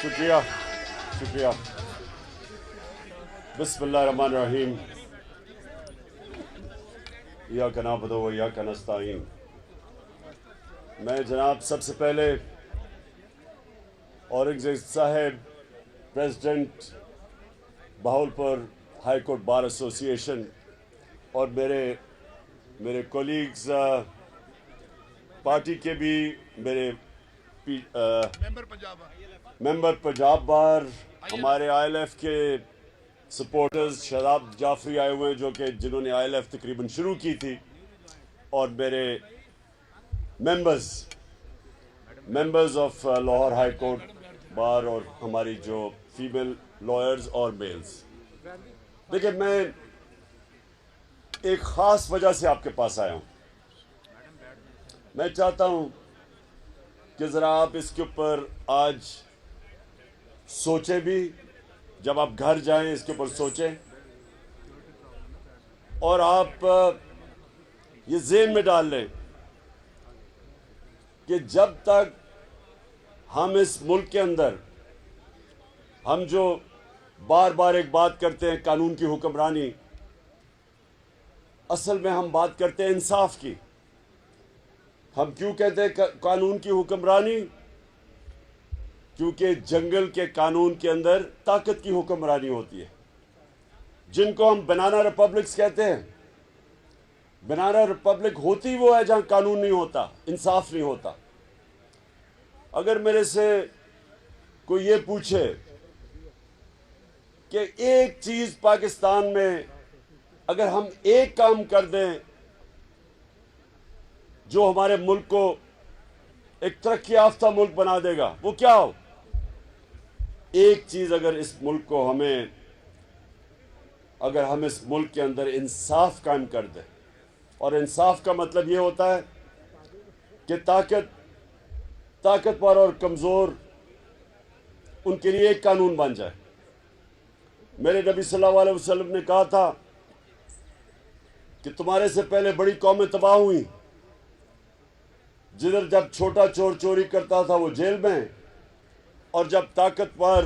شکریہ شکریہ بسم اللہ الرحمن الرحیم ایاک نعبد و ایاک نستعین. میں جناب سب سے پہلے اورنگزیب صاحب president Bahawalpur high court bar ایسوسی ایشن اور میرے کولیگز پارٹی کے بھی میرے ممبر پنجاب بار ہمارے آئی ایل ایف کے سپورٹرز شاداب جعفری آئے ہوئے ہیں جنہوں نے آئی ایل ایف تقریباً شروع کی تھی اور میرے members of Lahore high court bar اور ہماری جو فیمیل لائرز اور میلز. دیکھیں میں ایک خاص وجہ سے آپ کے پاس آیا ہوں. میں چاہتا ہوں کہ ذرا آپ اس کے اوپر آج سوچیں بھی, جب آپ گھر جائیں اس کے اوپر سوچیں اور آپ یہ ذہن میں ڈال لیں کہ جب تک ہم اس ملک کے اندر ہم جو بار بار ایک بات کرتے ہیں قانون کی حکمرانی, اصل میں ہم بات کرتے ہیں انصاف کی. ہم کیوں کہتے ہیں قانون کی حکمرانی؟ کیونکہ جنگل کے قانون کے اندر طاقت کی حکمرانی ہوتی ہے, جن کو ہم بنانا ریپبلکس کہتے ہیں. بنانا ریپبلک ہوتی وہ ہے جہاں قانون نہیں ہوتا, انصاف نہیں ہوتا. اگر میرے سے کوئی یہ پوچھے کہ ایک چیز پاکستان میں اگر ہم ایک کام کر دیں جو ہمارے ملک کو ایک ترقی یافتہ ملک بنا دے گا, وہ کیا ہو؟ ایک چیز اگر ہم اس ملک کے اندر انصاف قائم کر دیں, اور انصاف کا مطلب یہ ہوتا ہے کہ طاقتور اور کمزور ان کے لیے ایک قانون بن جائے. میرے نبی صلی اللہ علیہ وسلم نے کہا تھا کہ تمہارے سے پہلے بڑی قومیں تباہ ہوئیں, جدھر جب چھوٹا چور چوری کرتا تھا وہ جیل میں, اور جب طاقتور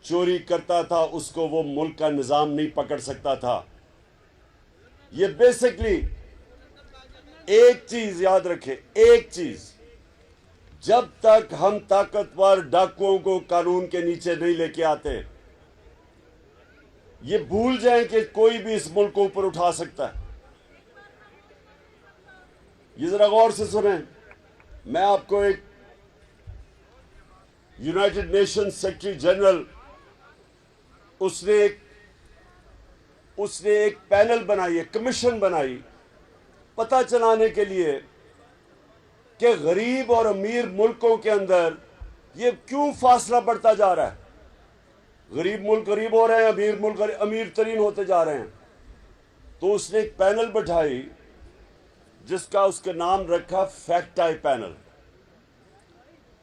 چوری کرتا تھا اس کو وہ ملک کا نظام نہیں پکڑ سکتا تھا. یہ بیسکلی ایک چیز یاد رکھیں, ایک چیز, جب تک ہم طاقتور ڈاکوؤں کو قانون کے نیچے نہیں لے کے آتے, یہ بھول جائیں کہ کوئی بھی اس ملک کو اوپر اٹھا سکتا ہے. یہ ذرا غور سے سنیں. میں آپ کو ایک یونائٹڈ نیشن سیکرٹری جنرل اس نے ایک پینل بنائی ہے, کمیشن بنائی, پتہ چلانے کے لیے کہ غریب اور امیر ملکوں کے اندر یہ کیوں فاصلہ بڑھتا جا رہا ہے. غریب ملک غریب ہو رہے ہیں, امیر ملک امیر ترین ہوتے جا رہے ہیں. تو اس نے ایک پینل بٹھائی جس کا اس کے نام رکھا فیکٹ آئی پینل.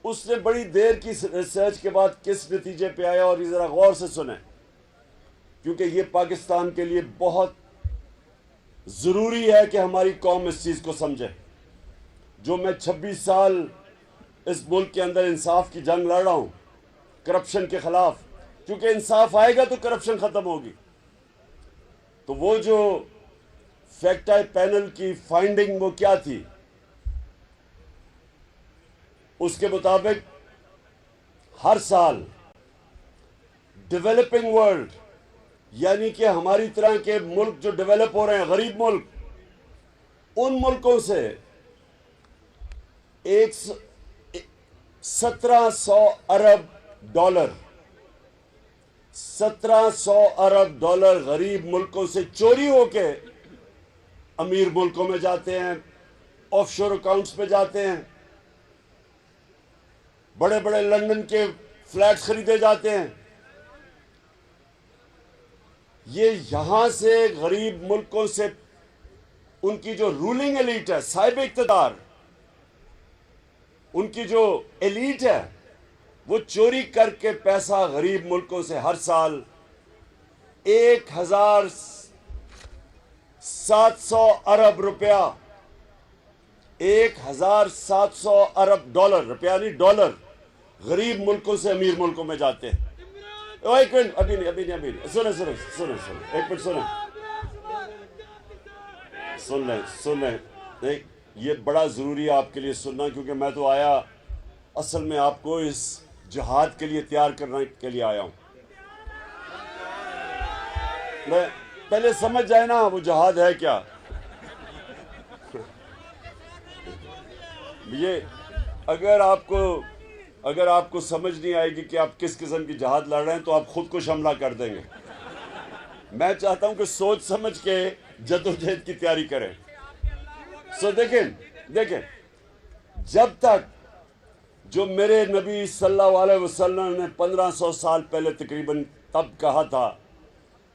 اس نے بڑی دیر کی ریسرچ کے بعد کس نتیجے پہ آیا, اور یہ ذرا غور سے سنیں کیونکہ یہ پاکستان کے لیے بہت ضروری ہے کہ ہماری قوم اس چیز کو سمجھے. جو میں 26 سال اس ملک کے اندر انصاف کی جنگ لڑ رہا ہوں کرپشن کے خلاف, کیونکہ انصاف آئے گا تو کرپشن ختم ہوگی. تو وہ جو فیکٹ آئی پینل کی فائنڈنگ وہ کیا تھی؟ اس کے مطابق ہر سال ڈیولپنگ ورلڈ یعنی کہ ہماری طرح کے ملک جو ڈیولپ ہو رہے ہیں, غریب ملک, ان ملکوں سے 1700 ارب ڈالر 1700 ارب ڈالر غریب ملکوں سے چوری ہو کے امیر ملکوں میں جاتے ہیں, آف شور اکاؤنٹس پہ جاتے ہیں, بڑے بڑے لندن کے فلیٹس خریدے جاتے ہیں. یہ یہاں سے غریب ملکوں سے ان کی جو رولنگ ایلیٹ ہے, صاحب اقتدار, ان کی جو ایلیٹ ہے, وہ چوری کر کے پیسہ غریب ملکوں سے ہر سال 1700 ارب روپیہ 1700 ارب ڈالر, روپیہ نہیں ڈالر, غریب ملکوں سے امیر ملکوں میں جاتے ہیں. ایک منٹ, ابھی نہیں, سنیں, ایک منٹ سن لیں. نہیں, یہ بڑا ضروری ہے آپ کے لیے سننا, کیونکہ میں تو آیا اصل میں آپ کو اس جہاد کے لیے تیار کرنے کے لیے آیا ہوں. میں پہلے سمجھ جائے نا وہ جہاد ہے کیا. یہ اگر آپ کو سمجھ نہیں آئے گی کہ آپ کس قسم کی جہاد لڑ رہے ہیں تو آپ خود کو حملہ کر دیں گے. میں چاہتا ہوں کہ سوچ سمجھ کے جدوجہد کی تیاری کریں. سو دیکھیں, جب تک جو میرے نبی صلی اللہ علیہ وسلم نے 1500 سال پہلے تقریباً تب کہا تھا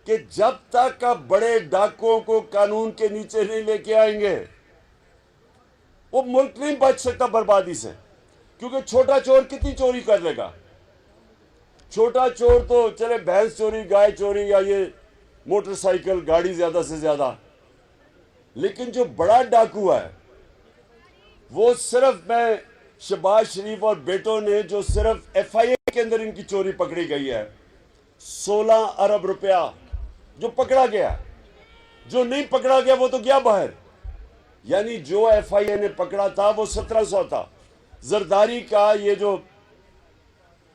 کہ جب تک آپ بڑے ڈاکوؤں کو قانون کے نیچے نہیں لے کے آئیں گے وہ ملک نہیں بچ سکتا بربادی سے. کیونکہ چھوٹا چور کتنی چوری کر لے گا. چھوٹا چور تو چلے بھینس چوری, گائے چوری, یا یہ موٹر سائیکل گاڑی زیادہ سے زیادہ. لیکن جو بڑا ڈاکو ہے وہ صرف, میں شہباز شریف اور بیٹوں نے جو صرف ایف آئی اے کے اندر ان کی چوری پکڑی گئی ہے 16 ارب روپیہ جو پکڑا گیا. جو نہیں پکڑا گیا وہ تو گیا باہر. یعنی جو ایف آئی اے نے پکڑا تھا وہ 1700 تھا. زرداری کا یہ جو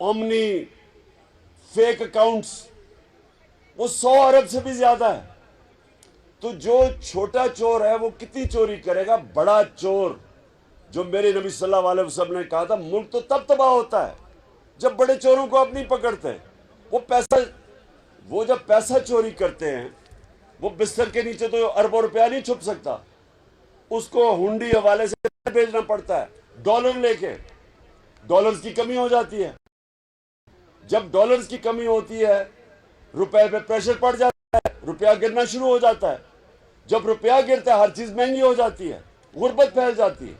اومنی فیک اکاؤنٹس وہ 100 ارب سے بھی زیادہ ہے. تو جو چھوٹا چور ہے وہ کتنی چوری کرے گا. بڑا چور, جو میرے نبی صلی اللہ علیہ وسلم نے کہا تھا ملک تو تب تباہ ہوتا ہے جب بڑے چوروں کو آپ نہیں پکڑتے. وہ جب پیسہ چوری کرتے ہیں وہ بستر کے نیچے تو اربوں روپیہ نہیں چھپ سکتا, اس کو ہنڈی حوالے سے بھیجنا پڑتا ہے ڈالر لے کے. ڈالرز کی کمی ہو جاتی ہے. جب ڈالرز کی کمی ہوتی ہے روپے پہ پریشر پڑ جاتا ہے, روپیہ گرنا شروع ہو جاتا ہے. جب روپیہ گرتا ہے ہر چیز مہنگی ہو جاتی ہے, غربت پھیل جاتی ہے.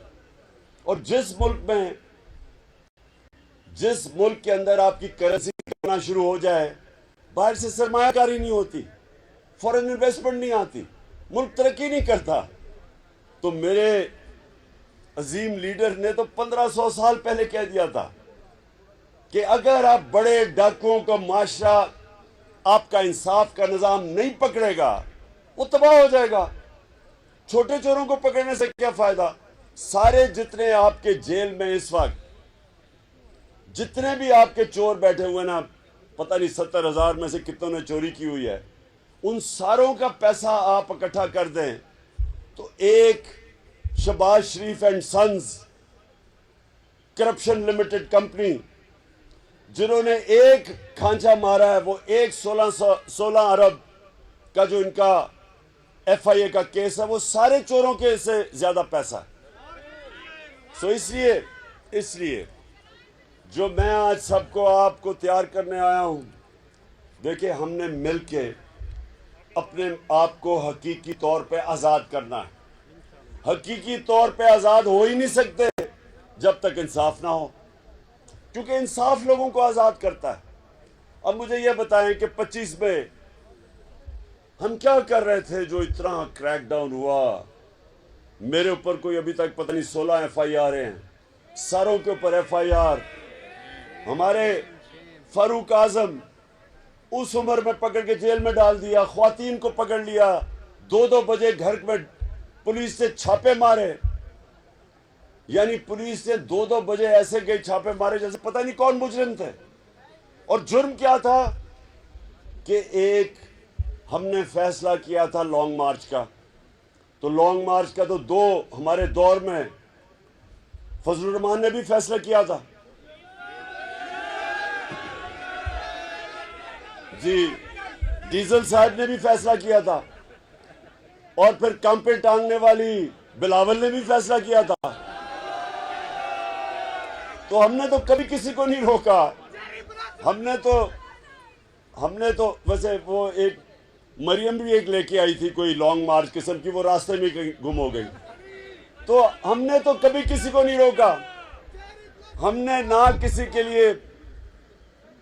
اور جس ملک کے اندر آپ کی کرنسی کرنا شروع ہو جائے, باہر سے سرمایہ کاری نہیں ہوتی, فورن انویسٹمنٹ نہیں آتی, ملک ترقی نہیں کرتا. تو میرے عظیم لیڈر نے تو 1500 سال پہلے کہہ دیا تھا کہ اگر آپ بڑے ڈاکوؤں کا معاشرہ, آپ کا انصاف کا نظام نہیں پکڑے گا وہ تباہ ہو جائے گا. چھوٹے چوروں کو پکڑنے سے کیا فائدہ. سارے جتنے آپ کے جیل میں اس وقت جتنے بھی آپ کے چور بیٹھے ہوئے نا, پتہ نہیں 70,000 میں سے کتنوں نے چوری کی ہوئی ہے, ان ساروں کا پیسہ آپ اکٹھا کر دیں تو ایک Shahbaz Sharif and sons corruption limited company جنہوں نے ایک کھانچا مارا ہے, وہ ایک 16 ارب کا جو ان کا ایف آئی اے کا کیس ہے, وہ سارے چوروں کے سے زیادہ پیسہ ہے. سو اس لیے جو میں آج سب کو آپ کو تیار کرنے آیا ہوں, دیکھیں ہم نے مل کے اپنے آپ کو حقیقی طور پہ آزاد کرنا ہے. حقیقی طور پہ آزاد ہو ہی نہیں سکتے جب تک انصاف نہ ہو, کیونکہ انصاف لوگوں کو آزاد کرتا ہے. اب مجھے یہ بتائیں کہ 25 میں ہم کیا کر رہے تھے جو اتنا کریک ڈاؤن ہوا. میرے اوپر کوئی ابھی تک پتہ نہیں 16 ایف آئی آر ہیں, ساروں کے اوپر ایف آئی آر. ہمارے فاروق اعظم اس عمر میں پکڑ کے جیل میں ڈال دیا, خواتین کو پکڑ لیا, 2 بجے گھر میں پولیس سے چھاپے مارے. یعنی پولیس سے 2 بجے ایسے گئے چھاپے مارے جیسے پتہ نہیں کون مجرم تھے. اور جرم کیا تھا کہ ایک ہم نے فیصلہ کیا تھا لانگ مارچ کا, تو لانگ مارچ کا تو 2 ہمارے دور میں فضل الرحمان نے بھی فیصلہ کیا تھا. جی ڈیزل صاحب نے بھی فیصلہ کیا تھا, اور پھر کام پہ ٹانگنے والی بلاول نے بھی فیصلہ کیا تھا. تو ہم نے تو کبھی کسی کو نہیں روکا. ہم نے تو ویسے وہ ایک مریم بھی ایک لے کے آئی تھی کوئی لانگ مارچ قسم کی, وہ راستے میں گم ہو گئی. تو ہم نے تو کبھی کسی کو نہیں روکا. ہم نے نہ کسی کے لیے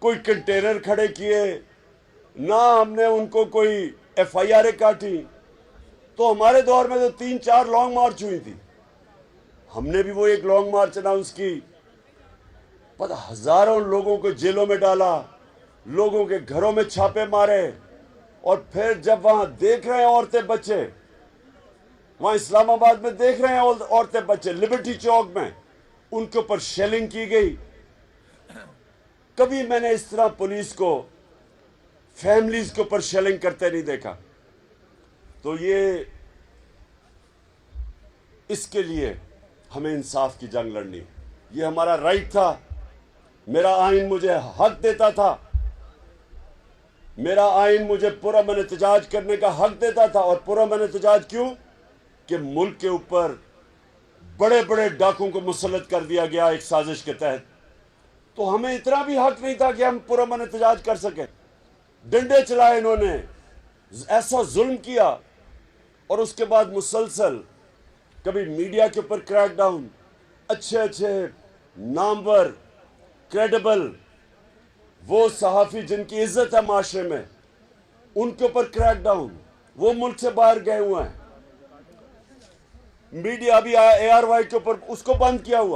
کوئی کنٹینر کھڑے کیے, نہ ہم نے ان کو کوئی ایف آئی آر کاٹی. تو ہمارے دور میں تو 3-4 لانگ مارچ ہوئی تھی. ہم نے بھی وہ ایک لانگ مارچ اناؤنس کی پتہ ہزاروں لوگوں کو جیلوں میں ڈالا، لوگوں کے گھروں میں چھاپے مارے، اور پھر جب وہاں دیکھ رہے ہیں عورتیں بچے، وہاں اسلام آباد میں دیکھ رہے ہیں عورتیں بچے لبرٹی چوک میں، ان کے اوپر شیلنگ کی گئی. کبھی میں نے اس طرح پولیس کو فیملیز کے اوپر شیلنگ کرتے نہیں دیکھا. تو یہ اس کے لیے ہمیں انصاف کی جنگ لڑنی، یہ ہمارا رائٹ تھا. میرا آئین مجھے حق دیتا تھا، میرا آئین مجھے پرامن احتجاج کرنے کا حق دیتا تھا. اور پرامن احتجاج کیوں؟ کہ ملک کے اوپر بڑے بڑے ڈاکوں کو مسلط کر دیا گیا ایک سازش کے تحت. تو ہمیں اتنا بھی حق نہیں تھا کہ ہم پرامن احتجاج کر سکیں. ڈنڈے چلائے انہوں نے، ایسا ظلم کیا، اور اس کے بعد مسلسل کبھی میڈیا کے اوپر کریک ڈاؤن، اچھے نامور کریڈیبل وہ صحافی جن کی عزت ہے معاشرے میں، ان کے اوپر کریک ڈاؤن. وہ ملک سے باہر گئے ہوئے ہیں. میڈیا بھی اے آر وائی کے اوپر اس کو بند کیا ہوا.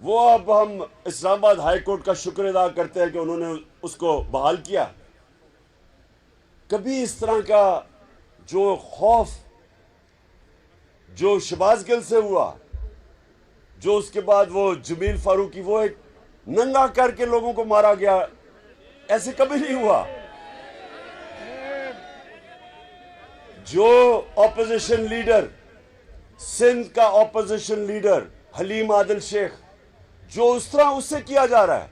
وہ اب ہم اسلام آباد ہائی کورٹ کا شکر ادا کرتے ہیں کہ انہوں نے اس کو بحال کیا. کبھی اس طرح کا جو خوف جو شہباز گل سے ہوا، جو اس کے بعد وہ جمیل فاروقی وہ ایک ننگا کر کے لوگوں کو مارا گیا، ایسے کبھی نہیں ہوا. جو اپوزیشن لیڈر، سندھ کا اپوزیشن لیڈر حلیم عادل شیخ، جو اس طرح اس سے کیا جا رہا ہے،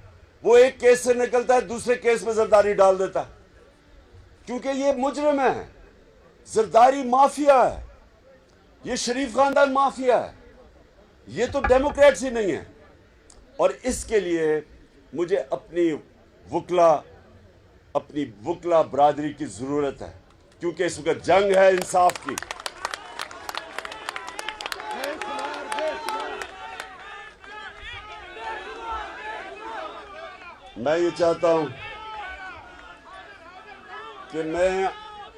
وہ ایک کیس سے نکلتا ہے دوسرے کیس میں زرداری ڈال دیتا ہے، کیونکہ یہ مجرم ہے، زرداری مافیا ہے، یہ شریف خاندان مافیا ہے، یہ تو ڈیموکریٹس ہی نہیں ہے. اور اس کے لیے مجھے اپنی وکلا برادری کی ضرورت ہے، کیونکہ اس وقت جنگ ہے انصاف کی. میں یہ چاہتا ہوں کہ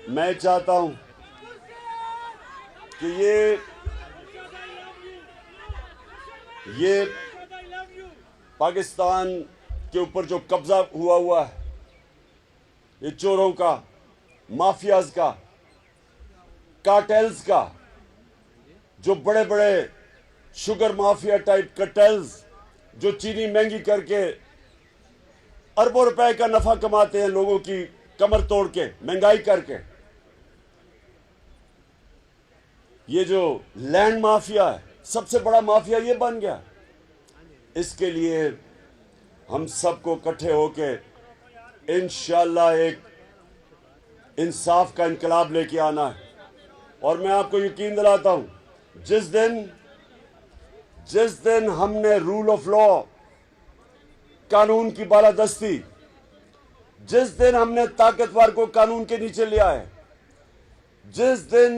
میں چاہتا ہوں کہ یہ پاکستان کے اوپر جو قبضہ ہوا ہے، یہ چوروں کا، مافیاز کا، کارٹیلز کا، جو بڑے بڑے شوگر مافیا ٹائپ کارٹیلز جو چینی مہنگی کر کے اربوں روپے کا نفع کماتے ہیں لوگوں کی کمر توڑ کے، مہنگائی کر کے. یہ جو لینڈ مافیا ہے، سب سے بڑا مافیا یہ بن گیا. اس کے لیے ہم سب کو اکٹھے ہو کے انشاءاللہ ایک انصاف کا انقلاب لے کے آنا ہے. اور میں آپ کو یقین دلاتا ہوں، جس دن ہم نے رول آف لا، قانون کی بالادستی، جس دن ہم نے طاقتور کو قانون کے نیچے لیا ہے، جس دن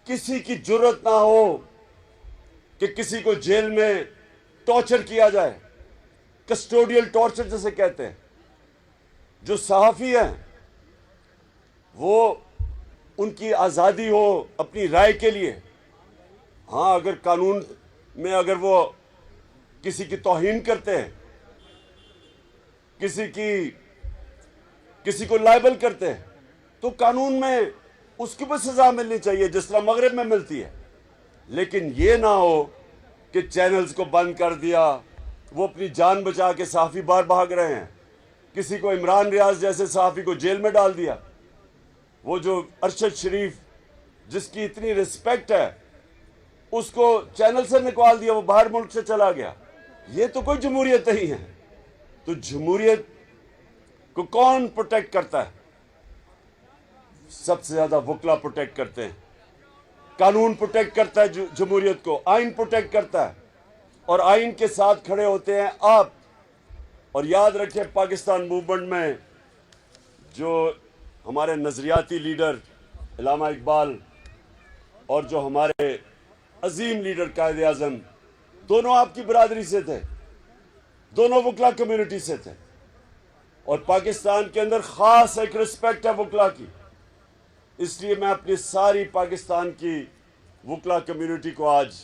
کسی کی جرت نہ ہو کہ کسی کو جیل میں ٹارچر کیا جائے، کسٹوڈیل ٹارچر جسے کہتے ہیں، جو صحافی ہیں وہ ان کی آزادی ہو اپنی رائے کے لیے. ہاں، اگر قانون میں اگر وہ کسی کی توہین کرتے ہیں، کسی کو لائبل کرتے ہیں، تو قانون میں اس کی بھی سزا ملنی چاہیے جس طرح مغرب میں ملتی ہے. لیکن یہ نہ ہو کہ چینلز کو بند کر دیا، وہ اپنی جان بچا کے صحافی باہر بھاگ رہے ہیں. کسی کو عمران ریاض جیسے صحافی کو جیل میں ڈال دیا. وہ جو ارشد شریف جس کی اتنی رسپیکٹ ہے، اس کو چینل سے نکال دیا، وہ باہر ملک سے چلا گیا. یہ تو کوئی جمہوریت نہیں ہے. تو جمہوریت کو کون پروٹیکٹ کرتا ہے؟ سب سے زیادہ وکلا پروٹیکٹ کرتے ہیں. قانون پروٹیکٹ کرتا ہے جمہوریت کو، آئین پروٹیکٹ کرتا ہے، اور آئین کے ساتھ کھڑے ہوتے ہیں آپ. اور یاد رکھیں، پاکستان موومنٹ میں جو ہمارے نظریاتی لیڈر علامہ اقبال اور جو ہمارے عظیم لیڈر قائد اعظم، دونوں آپ کی برادری سے تھے، دونوں وکلا کمیونٹی سے تھے. اور پاکستان کے اندر خاص ایک رسپیکٹ ہے وکلا کی. اس لیے میں اپنی ساری پاکستان کی وکلا کمیونٹی کو آج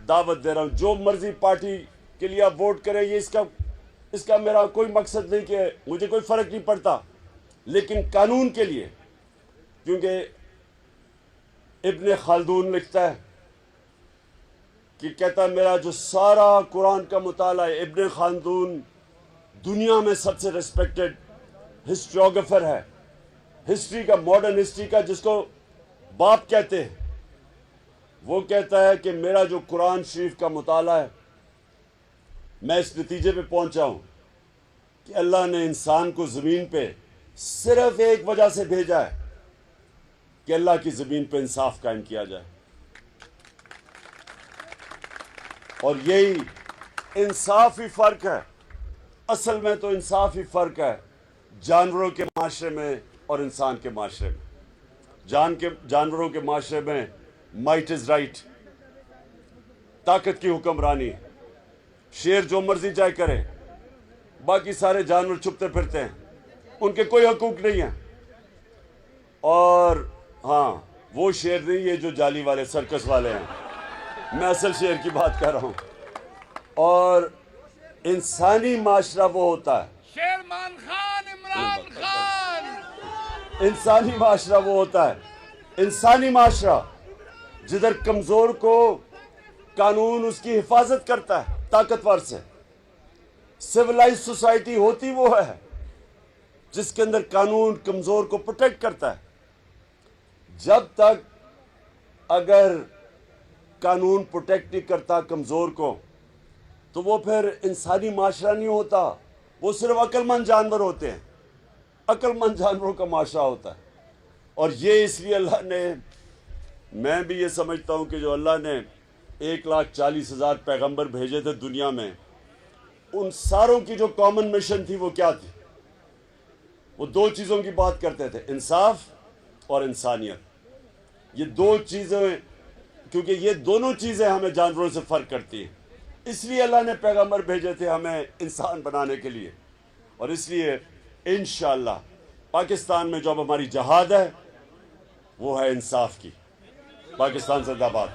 دعوت دے رہا ہوں، جو مرضی پارٹی کے لیے آپ ووٹ کریں، یہ اس کا میرا کوئی مقصد نہیں کہ مجھے کوئی فرق نہیں پڑتا، لیکن قانون کے لیے، کیونکہ ابن خلدون لکھتا ہے کہ کہتا ہے میرا جو سارا قرآن کا مطالعہ ہے، ابن خلدون دنیا میں سب سے ریسپیکٹڈ ہسٹریوگرافر ہے، ہسٹری کا، ماڈرن ہسٹری کا، جس کو باپ کہتے ہیں۔ وہ کہتا ہے کہ میرا جو قرآن شریف کا مطالعہ ہے، میں اس نتیجے پہ پہنچا ہوں کہ اللہ نے انسان کو زمین پہ صرف ایک وجہ سے بھیجا ہے کہ اللہ کی زمین پہ انصاف قائم کیا جائے، اور یہی انصاف ہی فرق ہے۔ اصل میں تو انصاف ہی فرق ہے جانوروں کے معاشرے میں اور انسان کے معاشرے میں۔ جانوروں کے معاشرے میں مائٹ از رائٹ، طاقت کی حکمرانی، شیر جو مرضی چاہے کرے، باقی سارے جانور چھپتے پھرتے ہیں، ان کے کوئی حقوق نہیں ہیں۔ اور ہاں، وہ شیر نہیں، یہ جو جالی والے سرکس والے ہیں، میں اصل شیر کی بات کر رہا ہوں۔ اور انسانی معاشرہ وہ ہوتا ہے، شیرمان خان، عمران خان، انسانی معاشرہ وہ ہوتا ہے، انسانی معاشرہ جدھر کمزور کو قانون اس کی حفاظت کرتا ہے طاقتور سے۔ سویلائز سوسائٹی ہوتی وہ ہے جس کے اندر قانون کمزور کو پروٹیکٹ کرتا ہے۔ جب تک اگر قانون پروٹیکٹ نہیں کرتا کمزور کو، تو وہ پھر انسانی معاشرہ نہیں ہوتا، وہ صرف عقل مند جانور ہوتے ہیں، عقل مند جانوروں کا معاشرہ ہوتا ہے۔ اور یہ اس لیے اللہ نے، میں بھی یہ سمجھتا ہوں کہ جو اللہ نے 1,40,000 پیغمبر بھیجے تھے دنیا میں، ان ساروں کی جو کامن مشن تھی وہ کیا تھی؟ وہ دو چیزوں کی بات کرتے تھے، انصاف اور انسانیت۔ یہ دو چیزیں، کیونکہ یہ دونوں چیزیں ہمیں جانوروں سے فرق کرتی ہیں، اس لیے اللہ نے پیغمبر بھیجے تھے ہمیں انسان بنانے کے لیے۔ اور اس لیے انشاءاللہ پاکستان میں جو اب ہماری جہاد ہے وہ ہے انصاف کی۔ پاکستان زندہ باد۔